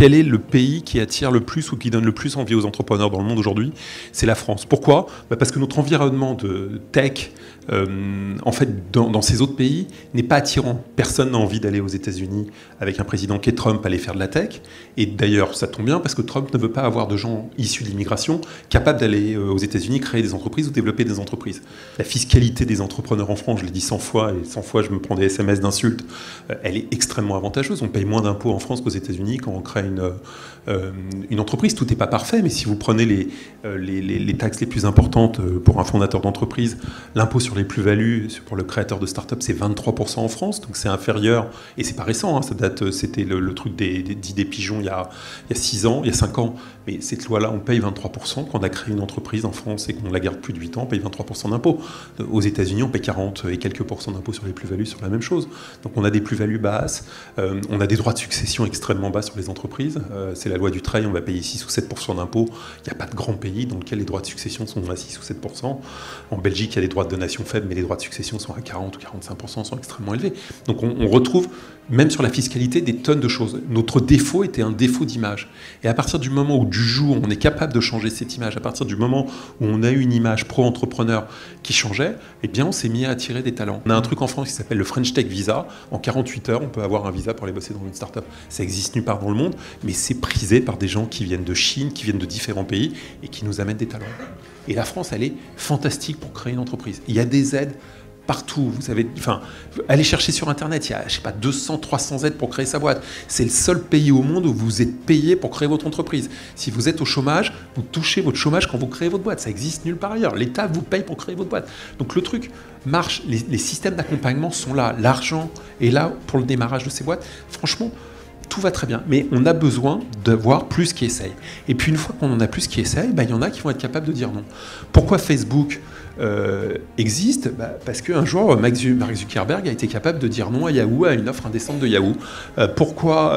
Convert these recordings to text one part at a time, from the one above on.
quel est le pays qui attire le plus ou qui donne le plus envie aux entrepreneurs dans le monde aujourd'hui? C'est la France. Pourquoi? Parce que notre environnement de tech, en fait, dans ces autres pays, n'est pas attirant. Personne n'a envie d'aller aux États-Unis avec un président qui est Trump aller faire de la tech. Et d'ailleurs, ça tombe bien parce que Trump ne veut pas avoir de gens issus de l'immigration capables d'aller aux États-Unis créer des entreprises ou développer des entreprises. La fiscalité des entrepreneurs en France, je l'ai dit 100 fois, et 100 fois je me prends des SMS d'insultes, elle est extrêmement avantageuse. On paye moins d'impôts en France qu'aux États-Unis quand on crée une entreprise. Tout n'est pas parfait, mais si vous prenez les taxes les plus importantes pour un fondateur d'entreprise, l'impôt sur les plus-values pour le créateur de start-up, c'est 23% en France, donc c'est inférieur, et c'est pas récent, hein, ça date, c'était le truc des pigeons il y a 6 ans, il y a 5 ans, mais cette loi-là, on paye 23%. Quand on a créé une entreprise en France et qu'on la garde plus de 8 ans, on paye 23% d'impôts. Aux États-Unis, on paye 40 et quelques pourcents d'impôts sur les plus-values sur la même chose. Donc on a des plus-values basses, on a des droits de succession extrêmement bas sur les entreprises. C'est la loi du Trade, on va payer 6 ou 7% d'impôts. Il n'y a pas de grand pays dans lequel les droits de succession sont à 6 ou 7%. En Belgique, il y a des droits de donation faibles, mais les droits de succession sont à 40 ou 45%, sont extrêmement élevés. Donc on retrouve, même sur la fiscalité, des tonnes de choses. Notre défaut était un défaut d'image. Et à partir du moment où, du jour, on est capable de changer cette image, à partir du moment où on a eu une image pro-entrepreneur qui changeait, eh bien, on s'est mis à attirer des talents. On a un truc en France qui s'appelle le French Tech Visa. En 48 heures, on peut avoir un visa pour aller bosser dans une start-up. Ça existe nulle part dans le monde, mais c'est prisé par des gens qui viennent de Chine, qui viennent de différents pays et qui nous amènent des talents. Et la France, elle est fantastique pour créer une entreprise. Il y a des aides partout, vous savez, allez chercher sur Internet, il y a, je sais pas, 200, 300 aides pour créer sa boîte. C'est le seul pays au monde où vous êtes payé pour créer votre entreprise. Si vous êtes au chômage, vous touchez votre chômage quand vous créez votre boîte. Ça existe nulle part ailleurs. L'État vous paye pour créer votre boîte. Donc le truc marche, les systèmes d'accompagnement sont là. L'argent est là pour le démarrage de ces boîtes. Franchement, tout va très bien, mais on a besoin d'avoir plus qui essayent. Et puis une fois qu'on en a plus qui essayent, il y en a qui vont être capables de dire non. Pourquoi Facebook existe? Parce qu'un jour, Mark Zuckerberg a été capable de dire non à Yahoo, à une offre indécente de Yahoo. Pourquoi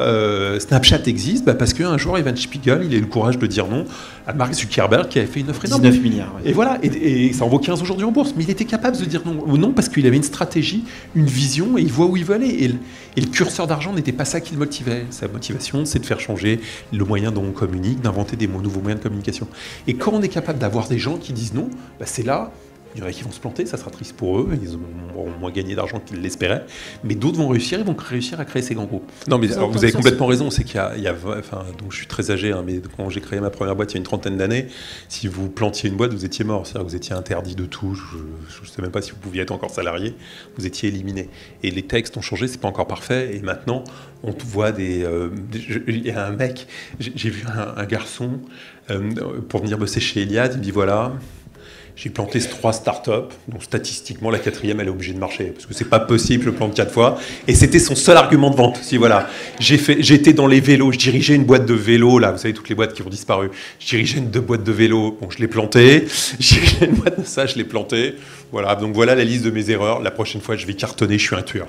Snapchat existe? Parce qu'un jour, Evan Spiegel, il a eu le courage de dire non à Mark Zuckerberg qui avait fait une offre énorme. 19 milliards. Ouais. Et voilà, et ça en vaut 15 aujourd'hui en bourse. Mais il était capable de dire non, non parce qu'il avait une stratégie, une vision, et il voit où il veut aller. Et le curseur d'argent n'était pas ça qui le motivait. Sa motivation, c'est de faire changer le moyen dont on communique, d'inventer des nouveaux moyens de communication. Et quand on est capable d'avoir des gens qui disent non, c'est là. Il y en a qui vont se planter, ça sera triste pour eux, ils auront moins gagné d'argent qu'ils l'espéraient, mais d'autres vont réussir, ils vont réussir à créer ces grands groupes. Non, mais alors, vous avez complètement raison, c'est qu'il y a donc je suis très âgé, hein, mais quand j'ai créé ma première boîte il y a une trentaine d'années, si vous plantiez une boîte, vous étiez mort, c'est-à-dire que vous étiez interdit de tout, je ne sais même pas si vous pouviez être encore salarié, vous étiez éliminé. Et les textes ont changé, c'est pas encore parfait, et maintenant, on voit il y a un mec, j'ai vu un garçon, pour venir bosser chez Iliad, il me dit voilà, j'ai planté 3 startups, donc statistiquement la 4e elle est obligée de marcher, parce que c'est pas possible, je plante 4 fois, et c'était son seul argument de vente. Si voilà, j'étais dans les vélos, je dirigeais une boîte de vélos, là, vous savez toutes les boîtes qui ont disparu, je dirigeais 2 boîtes de vélos, bon je l'ai planté, je dirigeais une boîte de ça, je l'ai planté, voilà, donc voilà la liste de mes erreurs, la prochaine fois je vais cartonner, je suis un tueur.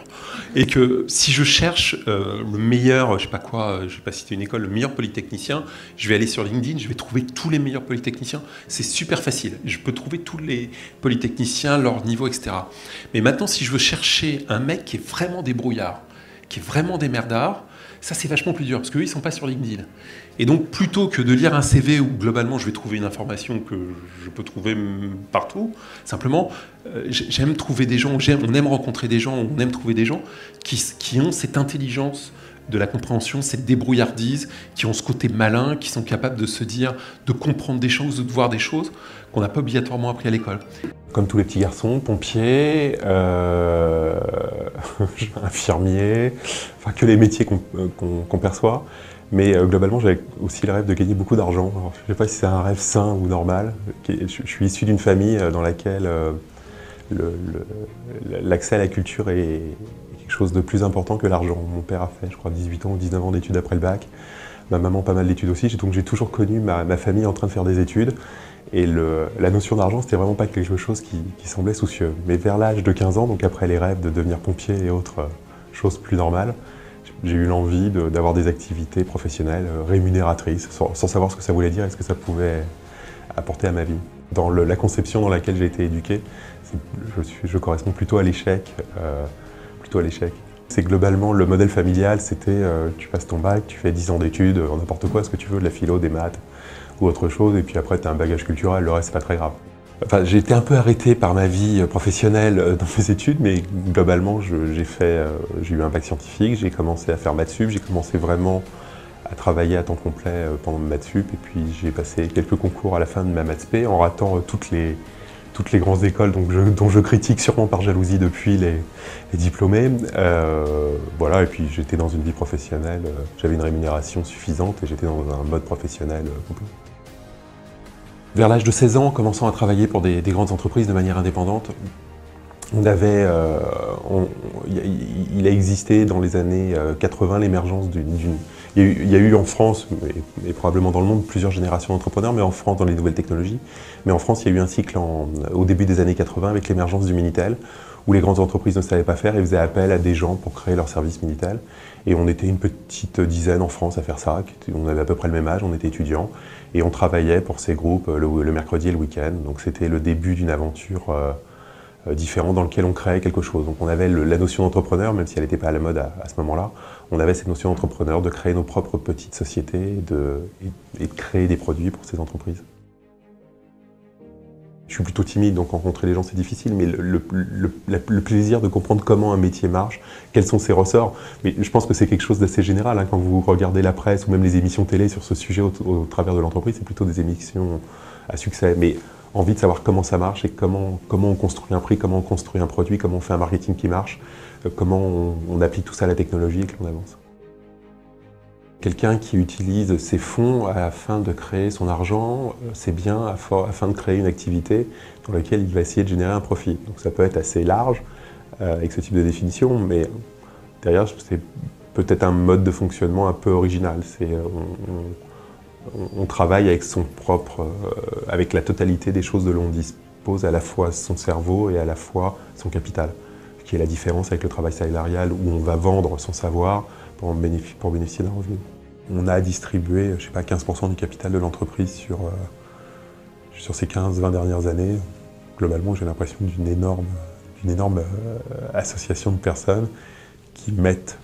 Et que si je cherche le meilleur, je sais pas quoi, je vais pas citer une école, le meilleur polytechnicien, je vais aller sur LinkedIn, je vais trouver tous les meilleurs polytechniciens, c'est super facile, je peux trouver tous les polytechniciens, leur niveau, etc. Mais maintenant, si je veux chercher un mec qui est vraiment débrouillard, qui est vraiment démerdard, ça c'est vachement plus dur, parce qu'eux, ils ne sont pas sur LinkedIn. Et donc, plutôt que de lire un CV où globalement je vais trouver une information que je peux trouver partout, simplement, j'aime trouver des gens, on aime rencontrer des gens, on aime trouver des gens qui ont cette intelligence de la compréhension, cette débrouillardise, qui ont ce côté malin, qui sont capables de se dire, de comprendre des choses ou de voir des choses qu'on n'a pas obligatoirement appris à l'école. Comme tous les petits garçons, pompier, infirmier, enfin que les métiers qu'on perçoit. Mais globalement, j'avais aussi le rêve de gagner beaucoup d'argent. Je ne sais pas si c'est un rêve sain ou normal. Je suis issu d'une famille dans laquelle l'accès à la culture est quelque chose de plus important que l'argent. Mon père a fait, je crois, 18 ans ou 19 ans d'études après le bac. Ma maman, pas mal d'études aussi. Donc j'ai toujours connu ma famille en train de faire des études. Et la notion d'argent, c'était vraiment pas quelque chose qui semblait soucieux. Mais vers l'âge de 15 ans, donc après les rêves de devenir pompier et autres choses plus normales, j'ai eu l'envie d'avoir des activités professionnelles rémunératrices, sans savoir ce que ça voulait dire et ce que ça pouvait apporter à ma vie. Dans la conception dans laquelle j'ai été éduqué, je corresponds plutôt à l'échec. C'est globalement le modèle familial, c'était tu passes ton bac, tu fais 10 ans d'études, n'importe quoi, ce que tu veux, de la philo, des maths ou autre chose, et puis après tu as un bagage culturel, le reste c'est pas très grave. Enfin, j'ai été un peu arrêté par ma vie professionnelle dans mes études, mais globalement j'ai eu un bac scientifique, j'ai commencé à faire maths sup, j'ai commencé vraiment à travailler à temps complet pendant maths sup, et puis j'ai passé quelques concours à la fin de ma maths spé en ratant toutes les grandes écoles dont je critique sûrement par jalousie depuis les diplômés. Voilà, et puis j'étais dans une vie professionnelle, j'avais une rémunération suffisante et j'étais dans un mode professionnel complet. Vers l'âge de 16 ans, en commençant à travailler pour des grandes entreprises de manière indépendante, il a existé dans les années 80 l'émergence d'une... Il y a eu en France, et probablement dans le monde, plusieurs générations d'entrepreneurs, mais en France, dans les nouvelles technologies. Mais en France, il y a eu un cycle au début des années 80 avec l'émergence du Minitel, où les grandes entreprises ne savaient pas faire et faisaient appel à des gens pour créer leur service Minitel. Et on était une petite dizaine en France à faire ça, on avait à peu près le même âge, on était étudiants, et on travaillait pour ces groupes le mercredi et le week-end. Donc c'était le début d'une aventure différente dans laquelle on créait quelque chose. Donc on avait la notion d'entrepreneur, même si elle n'était pas à la mode à ce moment-là, on avait cette notion d'entrepreneur, de créer nos propres petites sociétés et de créer des produits pour ces entreprises. Je suis plutôt timide, donc rencontrer les gens c'est difficile, mais le plaisir de comprendre comment un métier marche, quels sont ses ressorts, mais je pense que c'est quelque chose d'assez général, hein, quand vous regardez la presse ou même les émissions télé sur ce sujet au travers de l'entreprise, c'est plutôt des émissions à succès, mais envie de savoir comment ça marche et comment on construit un prix, comment on construit un produit, comment on fait un marketing qui marche, comment on applique tout ça à la technologie et que l'on avance. Quelqu'un qui utilise ses fonds afin de créer son argent, c'est bien afin de créer une activité dans laquelle il va essayer de générer un profit. Donc ça peut être assez large avec ce type de définition, mais derrière c'est peut-être un mode de fonctionnement un peu original. On travaille avec avec la totalité des choses dont on dispose, à la fois son cerveau et à la fois son capital, ce qui est la différence avec le travail salarial où on va vendre son savoir pour bénéficier d'un revenu. On a distribué, je sais pas, 15% du capital de l'entreprise sur ces 15-20 dernières années. Globalement, j'ai l'impression d'une énorme association de personnes qui mettent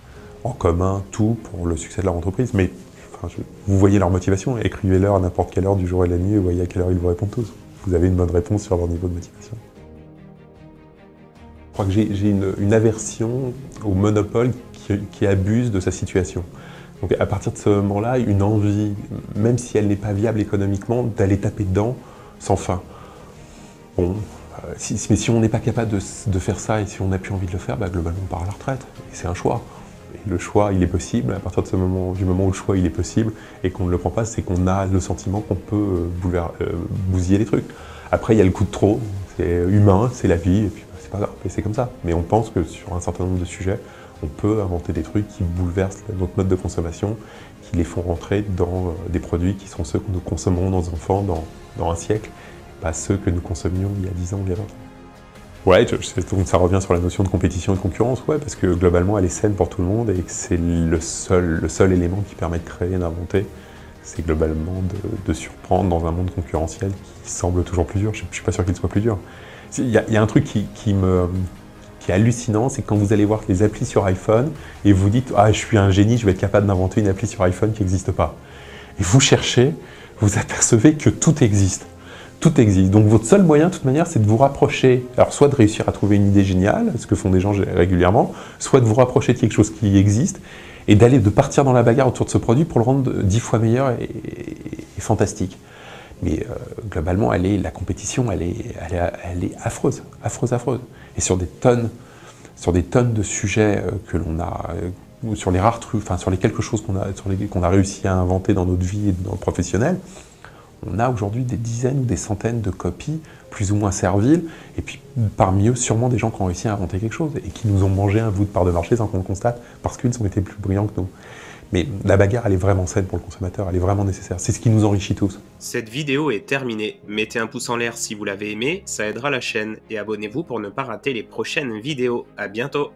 en commun tout pour le succès de leur entreprise. Mais enfin, vous voyez leur motivation, écrivez-leur à n'importe quelle heure du jour et de la nuit et voyez à quelle heure ils vous répondent tous. Vous avez une bonne réponse sur leur niveau de motivation. Je crois que j'ai une aversion au monopole qui abuse de sa situation. Donc à partir de ce moment-là, une envie, même si elle n'est pas viable économiquement, d'aller taper dedans sans fin. Bon, mais si on n'est pas capable de faire ça et si on n'a plus envie de le faire, bah, globalement on part à la retraite. Et c'est un choix. Et le choix, il est possible. À partir de du moment où le choix il est possible et qu'on ne le prend pas, c'est qu'on a le sentiment qu'on peut bousiller les trucs. Après, il y a le coup de trop. C'est humain, c'est la vie, et puis bah, c'est pas grave, et c'est comme ça. Mais on pense que sur un certain nombre de sujets, on peut inventer des trucs qui bouleversent notre mode de consommation, qui les font rentrer dans des produits qui sont ceux que nous consommerons nos enfants dans un siècle, pas ceux que nous consommions il y a 10 ans ou il y a 20 ans. Ouais, donc ça revient sur la notion de compétition et de concurrence, ouais, parce que globalement elle est saine pour tout le monde et que c'est le seul élément qui permet de créer, d'inventer, c'est globalement de surprendre dans un monde concurrentiel qui semble toujours plus dur. Je ne suis pas sûr qu'il soit plus dur. Il y a un truc qui est hallucinant, c'est quand vous allez voir les applis sur iPhone et vous dites « Ah, je suis un génie, je vais être capable d'inventer une appli sur iPhone qui n'existe pas. » Et vous cherchez, vous apercevez que tout existe. Tout existe. Donc votre seul moyen, de toute manière, c'est de vous rapprocher, alors soit de réussir à trouver une idée géniale, ce que font des gens régulièrement, soit de vous rapprocher de quelque chose qui existe et de partir dans la bagarre autour de ce produit pour le rendre 10 fois meilleur et fantastique. Mais globalement, la compétition, elle est affreuse, affreuse, affreuse. Et sur des tonnes de sujets que l'on a, sur les rares trucs, enfin sur les quelque chose qu'on a réussi à inventer dans notre vie et dans le professionnel, on a aujourd'hui des dizaines ou des centaines de copies, plus ou moins serviles, et puis parmi eux, sûrement des gens qui ont réussi à inventer quelque chose et qui nous ont mangé un bout de part de marché sans qu'on le constate, parce qu'ils ont été plus brillants que nous. Mais la bagarre, elle est vraiment saine pour le consommateur, elle est vraiment nécessaire. C'est ce qui nous enrichit tous. Cette vidéo est terminée. Mettez un pouce en l'air si vous l'avez aimé, ça aidera la chaîne. Et abonnez-vous pour ne pas rater les prochaines vidéos. À bientôt!